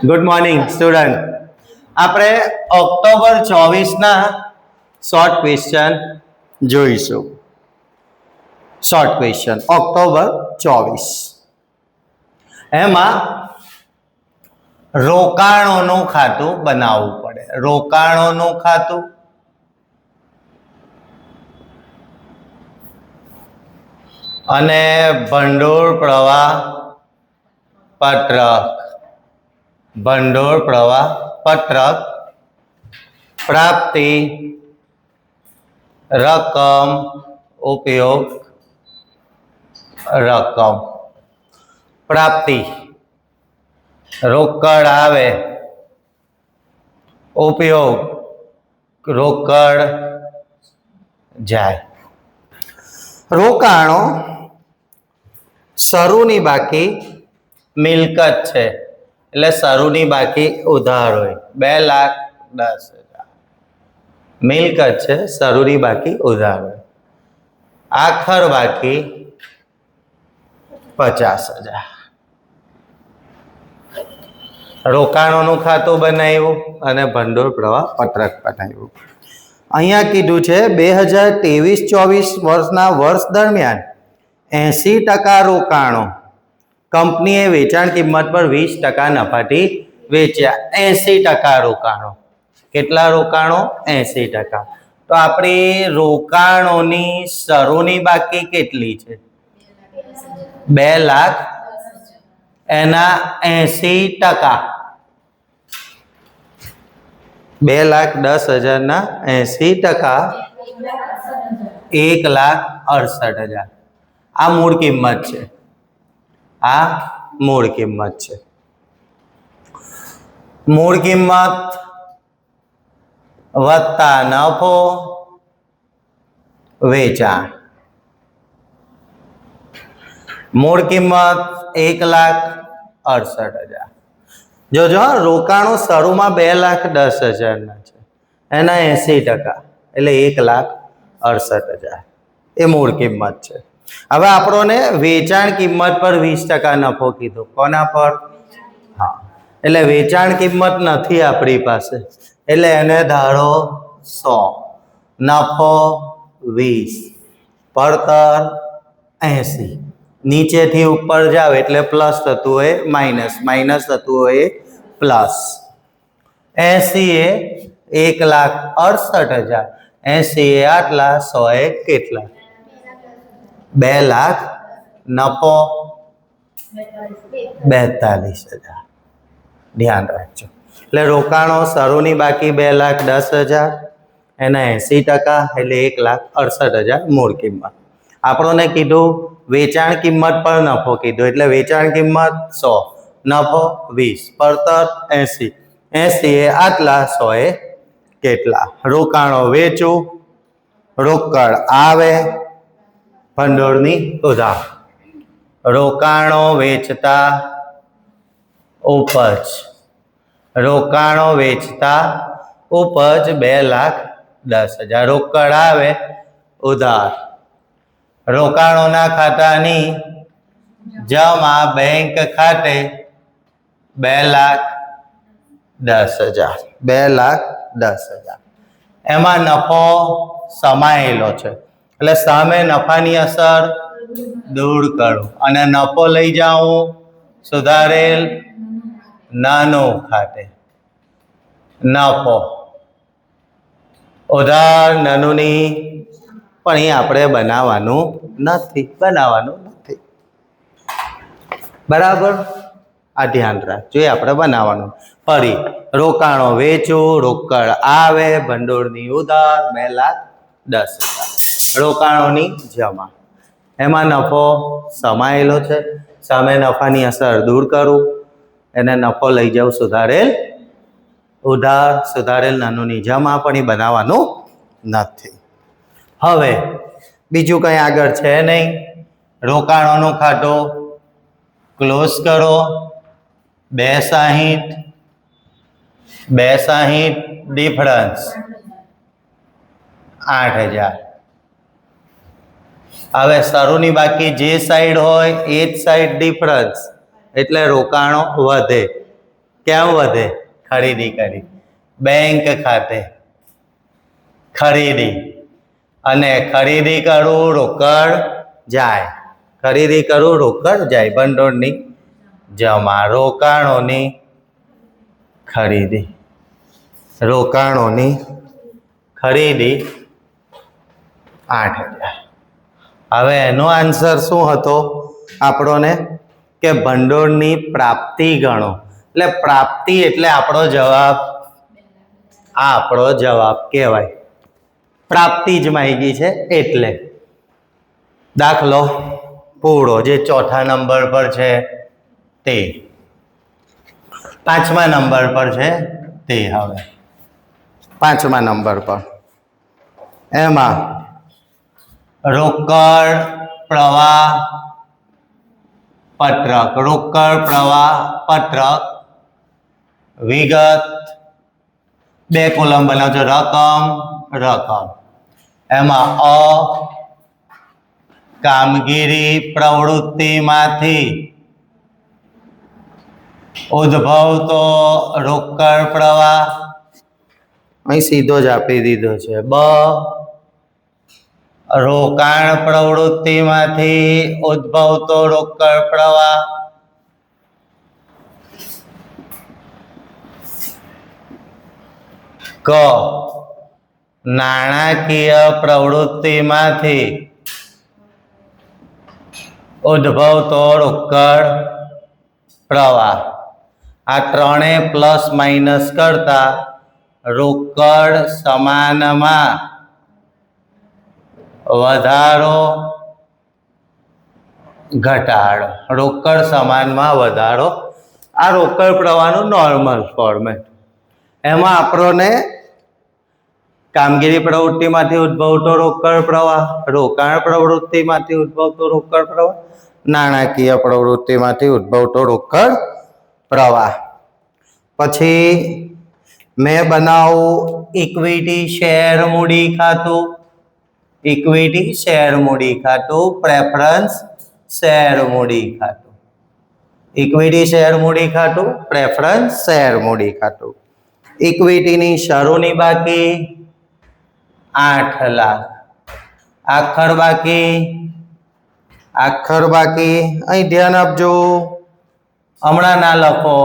Good morning student. આપણે October 24ના short question જોઈશું. શોર્ટ ક્વેશ્ચન ઓક્ટોબર 24 એમાં રોકાણોનું ખાતું બનાવવું પડે. રોકાણોનું ખાતું અને ભંડોળ પ્રવાહ પત્રક. ભંડોળ પ્રવાહ પત્રક, પ્રાપ્તિ, રકમ, ઉપયોગ, રકમ. પ્રાપ્તિ રોકડ આવે, ઉપયોગ રોકડ જાય. રોકાણો શરૂની બાકી મિલકત છે એટલે શરૂની બાકી ઉધાર હોય 2,10,000. મિલકત છે, શરૂની બાકી ઉધાર હોય. આખર બાકી 50,000. રોકાણોનું ખાતું બનાવ્યું અને ભંડોળ પ્રવાહ પત્રક બનાવ્યું. અહીંયા કીધું છે 2023-24 વર્ષના વર્ષ દરમિયાન 80% રોકાણો કંપનીએ વેચાણ કિંમત પર 20% નફાથી વેચ્યા. 80% રોકાણો. કેટલા રોકાણો? 80%. તો આપણી રોકાણોની શરૂની બાકી કેટલી છે? 2 લાખ. એના 80%. 2,10,000 ના 80% 1,68,000. આ મૂળ કિંમત છે. આ મૂળ કિંમત છે. મૂળ કિંમત વત્તા નફો વેચાણ. મૂળ કિંમત 1,68,000. જોજો, રોકાણો શરૂમાં 2,10,000 ના છે, એના 80% એટલે 1,68,000 એ મૂળ કિંમત છે. હવે આપણને વેચાણ કિંમત પર 20% નફો કીધો. કોના પર? હા, એટલે વેચાણ કિંમત નથી આપણી પાસે એટલે એને ધારો 100, નફો 20, પડતર 80. નીચેથી ઉપર જાવ એટલે પ્લસ થતું હોય માઇનસ, માઇનસ થતું હોય પ્લસ. 80 એ 1,68,000. 80 એ આટલા, 100 એ કેટલા? 2 લાખ. નફો 42,000. ધ્યાન રાખજો. એટલે રોકાણો શરૂની બાકી 2,10,000, એના 80% એટલે 1,68,000 મૂળ કિંમત. આપણને કીધું વેચાણ કિંમત પર નફો કીધો એટલે વેચાણ કિંમત 100, નફો 20, પડતર 80. 80 એ આટલા, 100 એ કેટલા? રોકાણો વેચું, રોકડ આવે, ભંડોળની ઉધાર. રોકાણો વેચતા ઉપજ. રોકાણો વેચતા ઉપજ 2,10,000. રોકડ આવે, ઉધાર. રોકાણોના ખાતાની જમા બેંક ખાતે 2,10,000. 2,10,000. એમાં નફો સમાયેલો છે એટલે સામે નફાની અસર દૂર કરો અને નફો લઈ જાઉં સુધારેલ નાનું ખાતે. નફો ઉધાર નાનુંની પણ એ આપણે બનાવવાનું નથી. બરાબર, આ ધ્યાન રાખજો. એ આપણે બનાવવાનું. ફરી રોકાણો વેચું, રોકડ આવે, ભંડોળની ઉધાર 2,10,000. રોકાણોની જમા, એમાં નફો સમાયેલો છે, સામે નફાની અસર દૂર કરું, એને નફો લઈ જાઉં સુધારેલ ઉધાર, સુધારેલ નાનુંની જમા, પણ એ બનાવવાનું નથી. હવે બીજું કંઈ આગળ છે નહીં. રોકાણોનું ખાતું ક્લોઝ કરો. 2,60, 2,60 ડિફરન્સ 8,000. હવે શરૂની બાકી જે સાઈડ હોય એ જ સાઈડ ડિફરન્સ એટલે રોકાણો વધે. ક્યાં વધે? ખરીદી કરી. બેંક ખાતે ખરીદી, અને ખરીદી કરું રોકડ જાય. ખરીદી કરું રોકડ જાય. ભંડોળની જમા. રોકાણોની ખરીદી. રોકાણોની ખરીદી 8,000. હવે એનો આન્સર શું હતો આપણોને? કે ભંડોળની પ્રાપ્તિ ગણો. એટલે પ્રાપ્તિ એટલે આપણો જવાબ, આ આપણો જવાબ કહેવાય. પ્રાપ્તિ જ માંગી છે એટલે. દાખલો પૂરો જે ચોથા નંબર પર છે તે, પાંચમા નંબર પર છે તે. હવે પાંચમા નંબર પર એમાં રોકડ પ્રવાહ પત્રક. રોકડ પ્રવાહ પત્રક વિગત 2 કોલમ બનાવજો. રકમ રકમ. એમાં અ કામગીરી પ્રવૃત્તિમાંથી ઉદ્ભવતો રોકડ પ્રવાહ, અહીં સીધો જ આપી દીધો છે. બ રોકાણ પ્રવૃત્તિમાંથી ઉદ્ભવતો રોકડ પ્રવાહ. ક નાણાકીય પ્રવૃત્તિમાંથી ઉદ્ભવતો રોકડ પ્રવાહ. આ ત્રણે પ્લસ માઇનસ કરતા રોકડ સમાનમાં વધારો ઘટાડો. રોકડ સમાનમાં વધારો. આ રોકડ પ્રવાહનું નોર્મલ ફોર્મેટ. એમાં આપણને કામગીરી પ્રવૃત્તિમાંથી ઉદ્ભવતો રોકડ પ્રવાહ, રોકાણ પ્રવૃત્તિમાંથી ઉદ્ભવતો રોકડ પ્રવાહ, નાણાકીય પ્રવૃત્તિમાંથી ઉદ્ભવતો રોકડ પ્રવાહ. પછી મેં બનાવું ઇક્વિટી શેર મૂડી ખાતું. ઇક્વિટી શેર મૂડી ખાતું. પ્રેફરન્સ શેર મૂડી ખાતું. ઇક્વિટી શેર મૂડી ખાતું. પ્રેફરન્સ શેર મૂડી ખાતું. ઇક્વિટીની શરૂની બાકી 8 લાખ. આખર બાકી અહીં ધ્યાન આપજો, હમણાં ના લખો,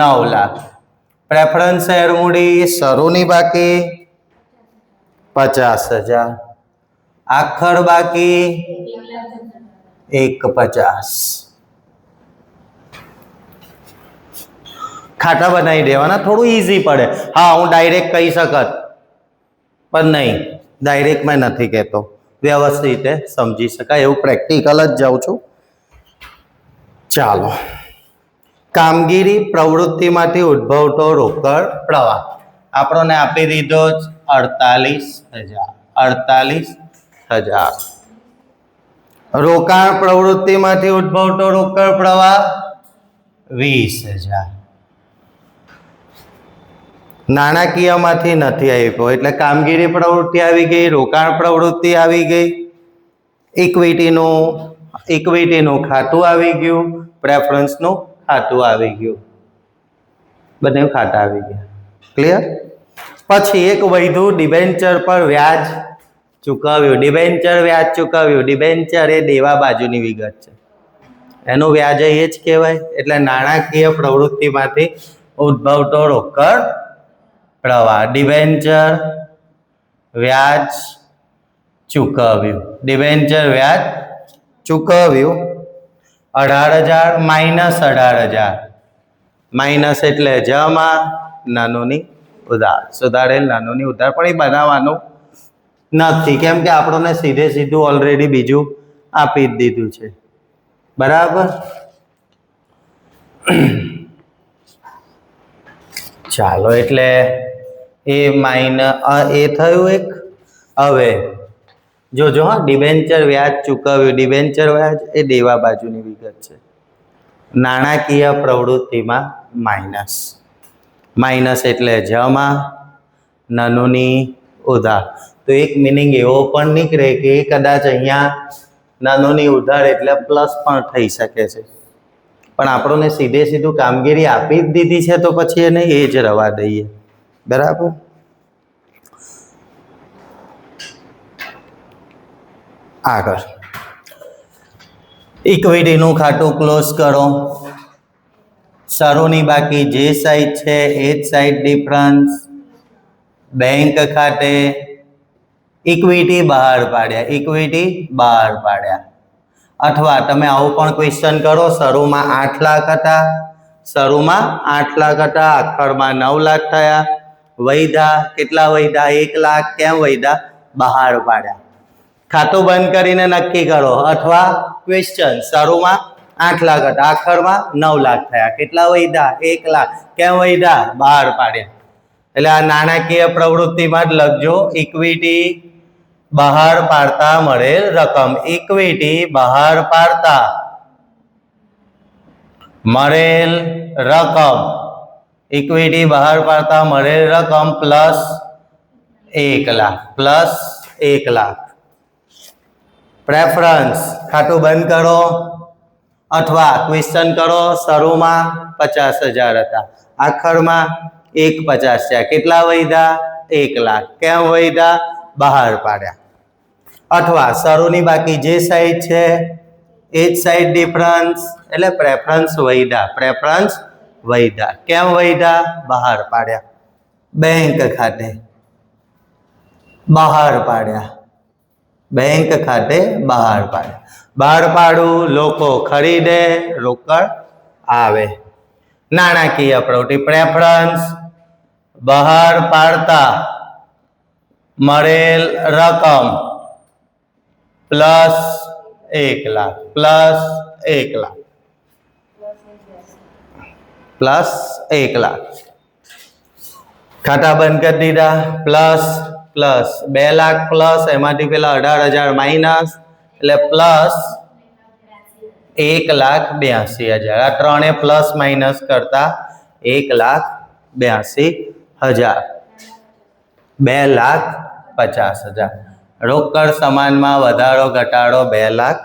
9 લાખ. પ્રેફરન્સ શેર મૂડી શરૂની બાકી 50,000. આખર બાકી 1,50,000. ખાટા બનાવી દેવાના, થોડું ઈઝી પડે. હા, હું ડાયરેક્ટ કહી શકત, પણ નહીં, ડાયરેક્ટ મેં નથી કહેતો. વ્યવસ્થિત રીતે સમજી શકાય એવું પ્રેક્ટિકલ જ જાઉં છું. ચાલો, કામગીરી પ્રવૃત્તિમાંથી ઉદ્ભવતો રોકડ પ્રવાહ આપણને આપી દીધો 48,000. 48,000. રોકાણ પ્રવૃત્તિમાંથી ઉદ્ભવતો રોકડ પ્રવાહ 20,000. નાણાકીયમાંથી નથી આપ્યો એટલે કામગીરી પ્રવૃત્તિ આવી ગઈ, રોકાણ પ્રવૃત્તિ આવી ગઈ, ઇક્વિટીનું ખાતું આવી ગયું, પ્રેફરન્સનું ખાતું આવી ગયું. બંને ખાતા આવી ગયા. ક્લિયર? પછી એક વધ્યું ડિબેન્ચર પર વ્યાજ ચૂકવ્યું. ડિબેન્ચર વ્યાજ ચૂકવ્યું. ડિબેન્ચર એ દેવા બાજુની વિગત છે, એનું વ્યાજ એ જ કહેવાય. એટલે નાણાકીય પ્રવૃત્તિમાંથી ઉદ્ભવતો રોકડ પ્રવાહ. ડિબેન્ચર વ્યાજ ચૂકવ્યું. ડિબેન્ચર વ્યાજ ચૂકવ્યું 18,000 માઇનસ 18,000. માઇનસ એટલે જમા, નાનોની ઉધાર. સુધારેલ નાનોની ઉધાર, પણ એ બનાવવાનું નથી કેમ કે આપણને સીધું ઓલરેડી બીજું આપી જ દીધું છે. બરાબર? ચાલો, એટલે એ થયું એક. હવે જોજો હા, ડિબેન્ચર વ્યાજ ચૂકવ્યું. ડિબેન્ચર વ્યાજ એ દેવા બાજુની વિગત છે. નાણાકીય પ્રવૃત્તિમાં માઇનસ. માઇનસ એટલે જમા, નાનોની ઉધાર. તો એક મિનિંગ એવો પણ નીકળે કે કદાચ અહીંયા નાનોની ઉધાર એટલે પ્લસ પણ થઈ શકે છે. પણ આપણને સીધે સીધું કામગીરી આપી જ દીધી છે તો પછી એને એ જ રવા દઈએ. બરાબર. આગળ ઇક્વિટીનું ખાતું ક્લોઝ કરો. શરૂની બાકી જે સાઈડ છે એ જ સાઈડ ડિફરન્સ. બેંક ખાતે ઇક્વિટી બહાર પાડ્યા, ઇક્વિટી બહાર પાડ્યા. અથવા તમે આવું પણ ક્વેશ્ચન કરો, શરૂમાં 8 લાખ હતા, શરૂમાં 8 લાખ હતા, આખરમાં 9 લાખ થયા, વૈધા કેટલા વૈધા? 1 લાખ. કેમ વૈધા? બહાર પાડ્યા. ખાતું બંધ કરીને નક્કી કરો. અથવા ક્વેશ્ચન શરૂમાં 8 લાખ હતા, આખરમાં 9 લાખ થયા, કેટલા વૈધા? 1 લાખ. કેમ વૈધા? બહાર પાડ્યા. એટલે આ નાણાકીય પ્રવૃત્તિમાં જ લખજો, ઇક્વિટી બહાર પાડતા મળેલ રકમ. ઇક્વિટી બહાર પાડતા મળેલ રકમ, ઇક્વિટી બહાર પાડતા મળેલ રકમ plus 1 lakh, plus 1 lakh. Preference ખાતું બંધ કરો અથવા ક્વેશ્ચન કરો, શરૂમાં 50,000 હતા, આખરમાં 1,50,000 થયા, કેટલા વૈધા? 1 લાખ. કેમ વૈધા? બહાર પાડ્યા. અથવા શરૂની બાકી જે સાઈડ છે એ જ સાઈડ ડિફરન્સ, એટલે પ્રેફરન્સ વૈધા, પ્રેફરન્સ વૈધા. કેમ વૈધા? બહાર પાડ્યા. બેંક ખાતે બહાર પાડ્યા, બેંક ખાતે બહાર પાડ્યા. બહાર પાડવું, લોકો ખરીદે, રોકડ આવે. નાણાકીય પ્રવૃત્તિ પ્રેફરન્સ બહાર પાડતા મળેલ રકમ plus 1 lakh, plus 1 lakh, plus 1 lakh. ખાતા બંધ કરી દીધા, પ્લસ પ્લસ 2 લાખ પ્લસ, એમાંથી પેલા 18,000 માઇનસ, એટલે પ્લસ 1,82,000. આ ત્રણે પ્લસ માઇનસ કરતા 1,82,000, 2,50,000. રોકડ સમાનમાં વધારો ઘટાડો 2 લાખ.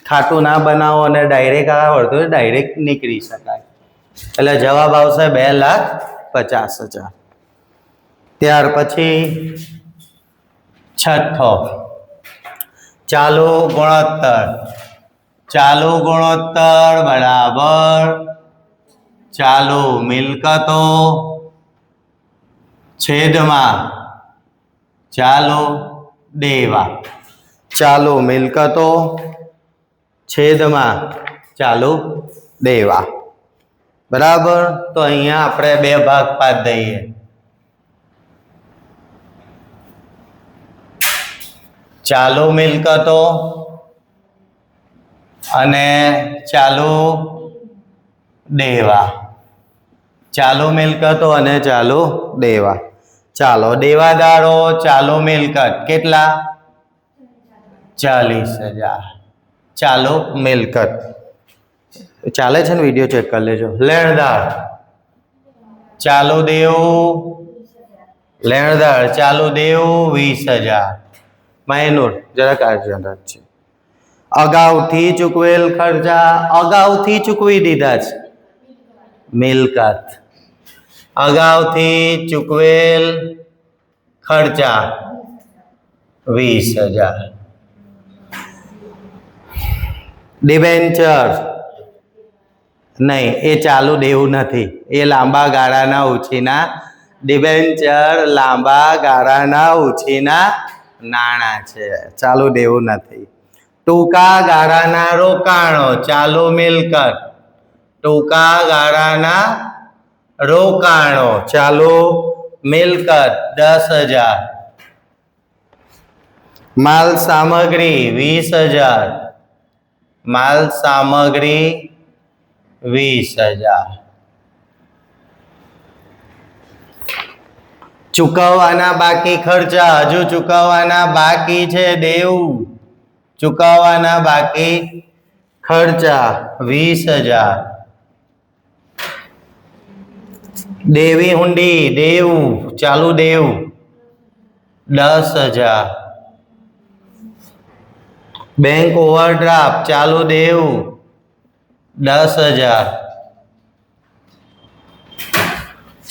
ખાતું ના બનાવો અને ડાયરેક્ટ આવડતું તો ડાયરેક્ટ નીકળી શકાય. એટલે જવાબ આવશે 2,50,000. ત્યાર પછી છઠ્ઠો, ચાલુ ગુણોત્તર. ચાલુ ગુણોત્તર બરાબર ચાલુ મિલકતો છેદમાં ચાલુ દેવા. ચાલુ મિલકતો છેદમાં ચાલુ દેવા. બરાબર. તો અહીંયા આપણે 2 ભાગ પાડી દઈએ. ચાલુ મિલકતો અને ચાલુ દેવા. ચાલુ મિલકતો અને ચાલુ દેવા. ચાલો, દેવાદારો ચાલુ મિલકત કેટલા? 40,000. ચાલુ મિલકત ચાલે છે ને? વિડીયો ચેક કરી લેજો. લેણદાર ચાલુ દેવું, લેણદાર ચાલુ દેવું 20,000. માયનોર જરા કાળજી રાખજો. અગાઉથી ચૂકવેલ ખર્ચા, અગાઉથી ચૂકવી દીધા છે. મિલકત, અગાઉથી ચૂકવેલ ખર્ચા 20,000. ડિબેન્ચર નહીં, એ ચાલુ દેવું નથી, એ લાંબા ગાળાના ઉછીના. ડિબેન્ચર લાંબા ગાળાના ઉછીના નાણાં છે, ચાલુ દેવું નથી. ટૂંકા ગાળાના રોકાણો ચાલુ મિલકત. ટૂંકા ગાળાના રોકાણો ચાલુ મિલકત 10,000. માલ સામગ્રી 20,000. માલ સામગ્રી 20,000. ચૂકવવાના બાકી ખર્ચા, હજુ ચૂકવવાના બાકી છે, દેવું. ચૂકવવાના બાકી ખર્ચા 20,000. દેવી હુંડી દેવું ચાલુ દેવું 10,000. બેંક ઓવરડ્રાફ્ટ ચાલુ દેવું 10,000.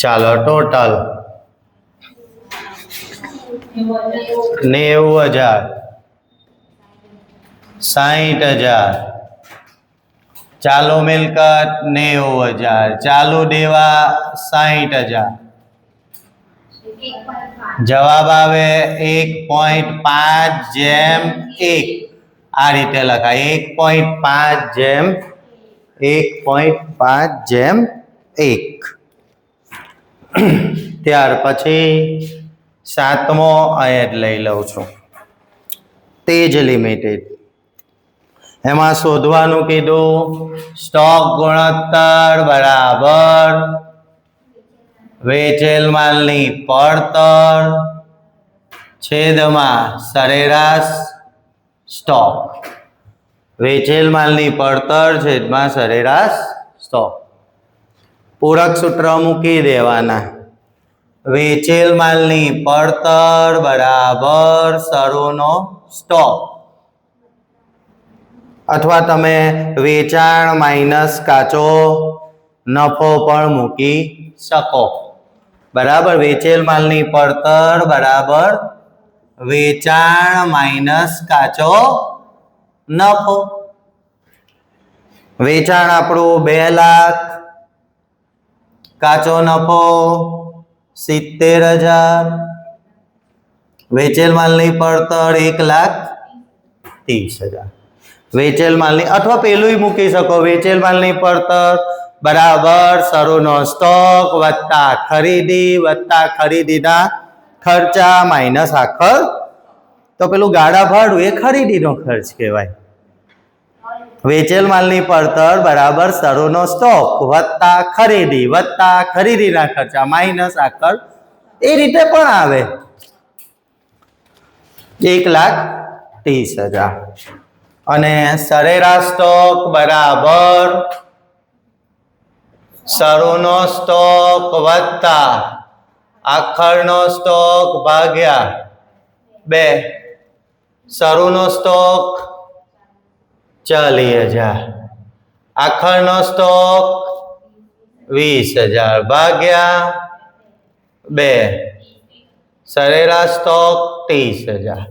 ચાલો ટોટલ 90,000, 60,000. ચાલુ મિલકત 90,000, ચાલુ દેવા 60,000. જવાબ આવે 1.5/1. આ રીતે લખાય 1.5/1. ત્યાર પછી 7મો અહીંયા જ લઈ લઉં છું, તેજ લિમિટેડ. એમાં શોધવાનું કીધું સ્ટોક ગુણોત્તર બરાબર વેચેલ માલની પડતર છેદમાં સરેરાશ સ્ટોક. વેચેલ માલની પડતર છેદમાં સરેરાશ સ્ટોક. પૂરક સૂત્ર મૂકી દેવાના. વેચેલ માલની પડતર બરાબર શરૂનો સ્ટોક, અથવા તમે વેચાણ માઇનસ કાચો નફો પણ મૂકી શકો. બરાબર, વેચેલ માલની પડતર બરાબર વેચાણ માઇનસ કાચો નફો. વેચાણ આપણું 2 લાખ, કાચો નફો 70,000, વેચેલ માલની પડતર 1,30,000. વેચેલ માલની, અથવા પેલું મૂકી શકો, વેચેલ માલની પડતર બરાબર શરૂનો સ્ટોક વત્તા ખરીદી વત્તા ખરીદીના ખર્ચા માઇનસ આખર. તો પેલું ગાડા ભાડું એ ખરીદીનો ખર્ચ કહેવાય. વેચેલ માલની પડતર બરાબર શરૂનો સ્ટોક વત્તા ખરીદી વત્તા ખરીદીના ખર્ચા માઇનસ આખર. એ રીતે પણ આવે 1,30,000. અને સરેરાશ સ્ટોક બરાબર શરૂનો સ્ટોક વત્તા આખરનો સ્ટોક ભાગ્યા 2. શરૂનો સ્ટોક 40,000, આખરનો સ્ટોક 20,000 ભાગ્યા 2. સરેરાશ સ્ટોક 30,000.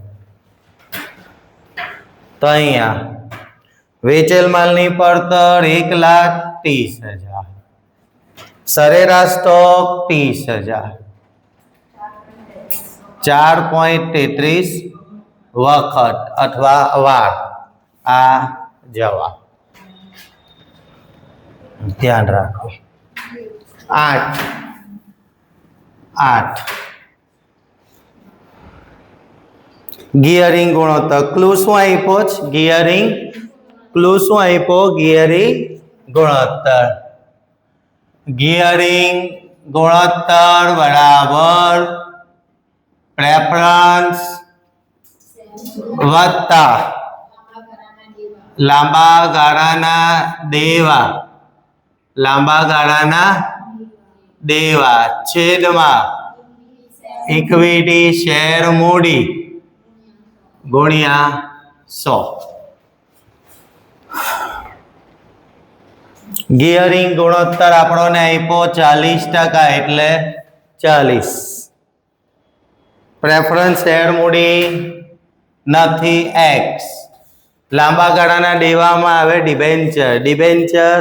તો અહીંયા વેચેલ માલની પડતર 1,30,000, સરેરાશ સ્ટોક 30,000, 4.33 વખત અથવા વાર આ જવાબ. ધ્યાન રાખો. 8 ગિયરિંગ ગુણોત્તર. ક્લુ શું આપ્યો છે? ગિયરિંગ. ક્લુ શું આપ્યો? ગિયરિંગ ગુણોત્તર. ગિયરિંગ ગુણોત્તર બરાબર પ્રેફરન્સ વત્તા લાંબા ગાળાના દેવા. લાંબા ગાળાના દેવા છેદમાં ઇક્વિટી શેર મૂડી ગુણ્યા 100. ગિયરિંગ ગુણોત્તર આપણને આપ્યો 40%, એટલે 40. પ્રેફરન્સ શેર મૂડી નથી x. લાંબા ગાળાના દેવામાં આવે ડિબેન્ચર. ડિબેન્ચર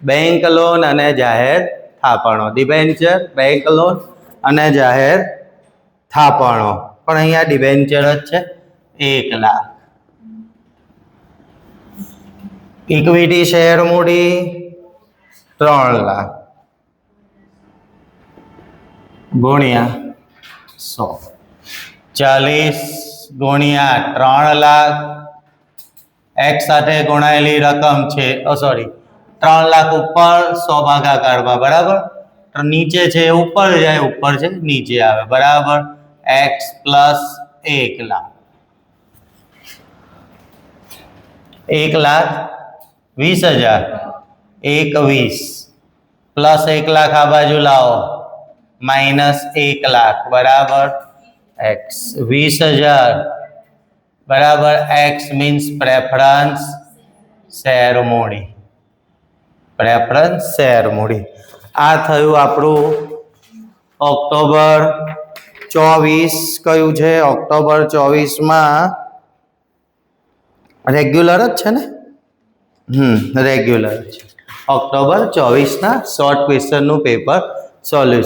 બેંક લોન અને જાહેર થાપણો. ડિબેન્ચર બેંક લોન અને જાહેર થાપણો. પણ અહીંયા ડિબેન્ચર જ છે 1 લાખ. ઇક્વિટી શેર મૂડી 3 લાખ ગુણ્યા 100. 40 ગુણ્યા 3 લાખ. x સાથે ગુણાયેલી રકમ છે, સોરી 3 લાખ ઉપર 100 ભાગાકારમાં. બરાબર, નીચે છે ઉપર જાય, ઉપર છે નીચે આવે. બરાબર, x plus 1 lakh. 1,20,000. 1,20 plus 1 lakh આ બાજુ લાવો, માઇનસ 1 લાખ બરાબર x. 20,000 બરાબર x મીન્સ પ્રેફરન્સ શેર મૂડી. પ્રેફરન્સ શેર મૂડી. આ થયું આપણું ઓક્ટોબર 24. કયું છે ઓક્ટોબર 24માં? રેગ્યુલર જ છે ને? રેગ્યુલર છે. ઓક્ટોબર 24ના શોર્ટ ક્વેશ્ચનનું પેપર સોલ્યુશન.